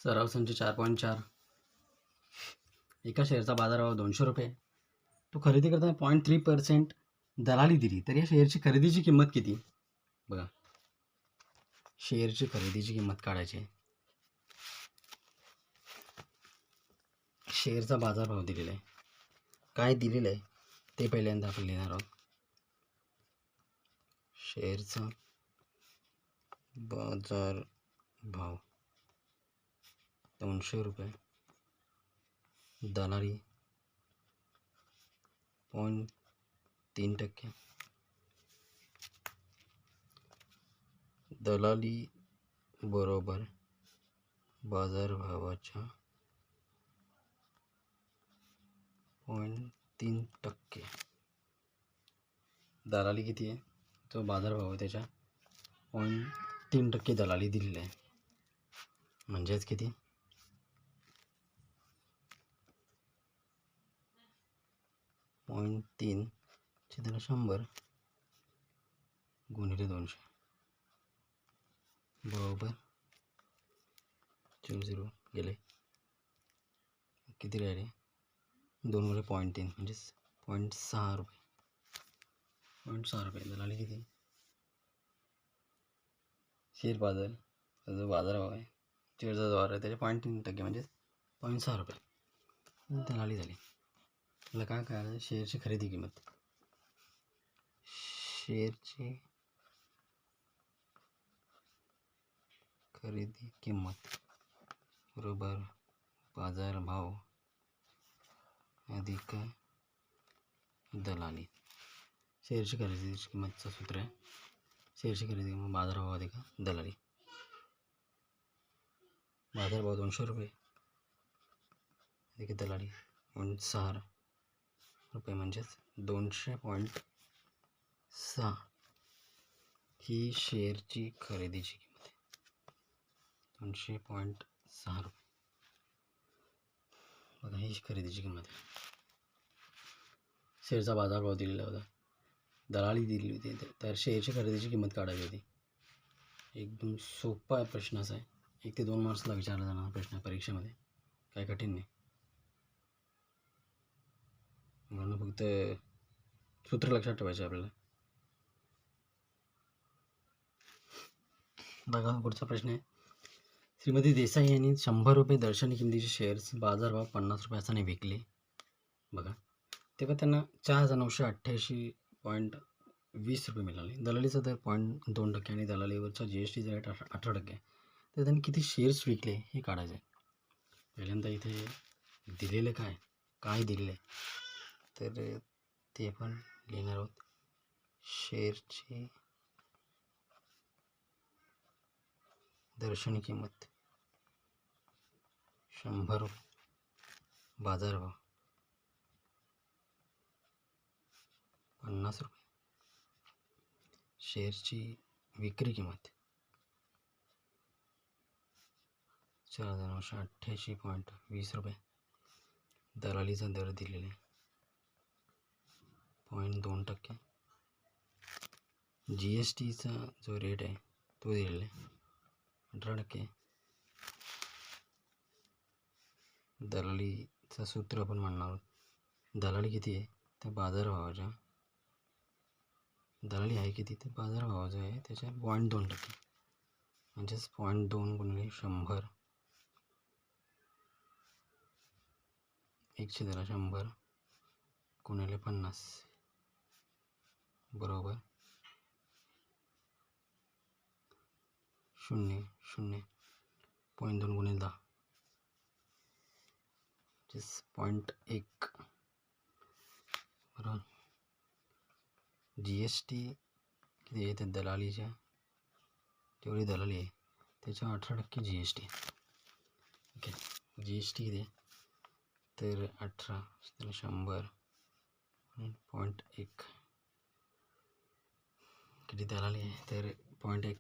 सराव संच 4.4. एका शेअरचा बाजारभाव 200 रुपये. तो खरेदी करताना 0.3% दलाली दिली, तर या शेअरची खरेदीची किंमत किती? बघा, शेअरची खरेदीची किंमत काढायची आहे. शेअरचा बाजारभाव दिलेला आहे, काय दिलेलं आहे ते पहिल्यांदा आपण लिहिणार आहोत. शेअरचा बाजारभाव 200 रुपये, दलाली 0.3%. दलाली बरोबर बाजारभावाच्या 0.3%. दलाली किती आहे? तो बाजारभाव आहे त्याच्या 0.3% दलाली दिलेली आहे. म्हणजेच किती? 0.3 छेदाला 100 गुणिले 200 बरोबर 0 गेले. किती राहिले? 2 गुणिले 0.3 म्हणजेच 0.6 रुपये. 0.6 रुपये दलाली किती? शेअर बाजारचा जो बाजारभाव आहे, शेअरचा जो आहे त्याचे 0.3% म्हणजेच 0.6 रुपये दलाली झाली. मला काय करायचं? शेअरची खरेदी किंमत. शेअरची खरेदी किंमत बरोबर बाजारभाव अधिक दलाली. शेअरची खरेदीची किंमतचं सूत्र आहे शेअरची खरेदी किंमत बाजारभाव अधिक दलाली. बाजारभाव 200 रुपये अधिक दलाली 0.6 रुपये म्हणजेच 200.6 ही शेअरची खरेदीची किंमत आहे. 200.6 रुपये. बघा, ही खरेदीची किंमत आहे. शेअरचा बाजारभाव दिलेला होता, दलाली दिली होती, तर शेअरची खरेदीची किंमत काढायची होती. एकदम सोपा प्रश्नच आहे. 1 ते 2 मार्क्सला विचारला जाणार प्रश्न परीक्षेमध्ये, काय कठीण नाही. म्हणून फक्त सूत्र लक्षात ठेवायचे आपल्याला. बघा, पुढचा प्रश्न आहे. श्रीमती देसाई यांनी 100 रुपये दर्शनी किमतीचे शेअर्स बाजारभाव 50 रुपयाने विकले. बघा, तेव्हा त्यांना 4,988.20 रुपये मिळाले. दलालीचा दर 0.2% आणि दलालीवरचा GSTचा रेट 18% आहे. तर त्यांनी किती शेअर्स विकले हे काढायचे आहे. पहिल्यांदा इथे दिलेलं काय दिलेलं आहे तर ते आपण लिहिणार आहोत. शेअरची दर्शनी किंमत 100 रुपये, बाजारभाव 50 रुपये, शेअरची विक्री किंमत 4,988.20 रुपये, दलालीचा दर दिलेला आहे 0.2%, GSTचा जो रेट आहे तो दिलेला आहे 18%. दलालीचं सूत्र आपण म्हणणार आहोत. दलाली किती आहे? तर बाजारभावाच्या दलाली आहे किती? तर बाजारभावाचं आहे त्याच्या 0.2%, म्हणजेच 0.2 गुणिले 100 100 गुणिले 50 बरोबर 0.2 गुणिले 10 0.1 बरोबर. GST किती आहे? तर दलालीच्या जेवढी दलाली आहे त्याच्या 18% GST. ओके, GST किती आहे? तर 18 100 0.1 किती दलाली आहे? तर 0.1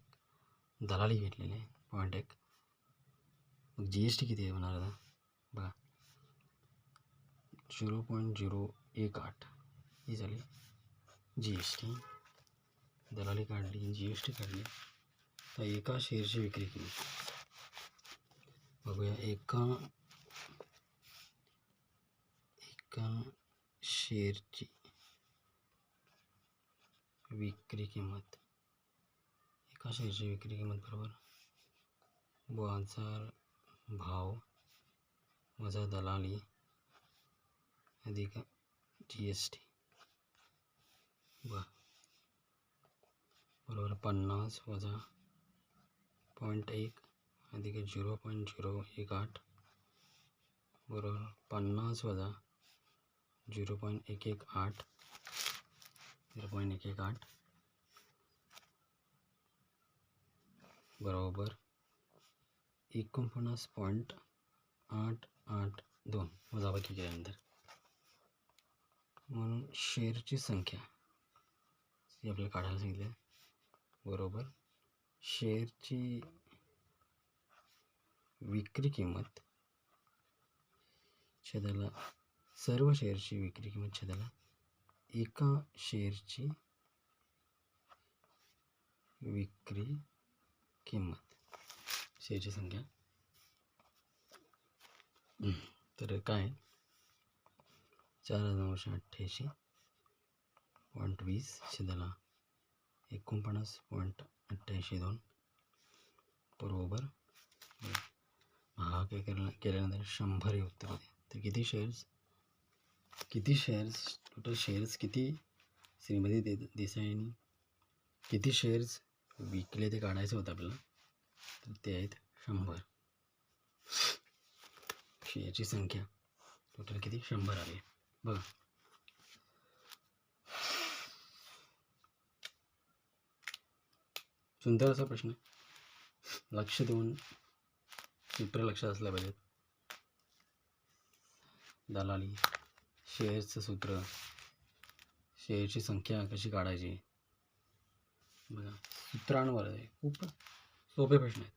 दलाली घेतलेली आहे 0.1. मग GST किती आहे होणार आता? बघा, 0.018 ही झाली GST. दलाली काढली, GST काढली, तर एका शेअरची विक्री किंमत बघूया एका शेअरची विक्री किंमत बरोबर बाजार भाव वजा दलाली अधिक GST बरोबर 50 वजा 0.1 अधिक 0.018 बरोबर 50 वजा 0.118 बरोबर 49.882 वजाबाकी केल्यानंतर म्हणून शेअरची संख्या जी आपल्याला काढायला सांगितली बरोबर शेअरची विक्री किंमत छेदाला सर्व शेअरची विक्री किंमत छेदाला एका शेअरची विक्री किंमत शेअरची संख्या तर काय 4988.20 छेदाला 49.882 बरोबर हा काय केल्यानंतर 100 हे उत्तर होते. तर किती शेअर्स टोटल शेअर्स किती श्रीमध्ये देसाईंनी किती शेअर्स विकले ते काढायचं होतं आपल्याला. तर ते आहेत 100. शेअरची संख्या टोटल किती 100 आली बघा. सुंदर असा प्रश्न लक्ष देऊन सूत्र लक्षात असलं पाहिजे. दलाली शेअर्सचं सूत्र शेअरची संख्या कशी काढायची बघा सूत्रांवर आहे. खूप सोपे प्रश्न आहेत.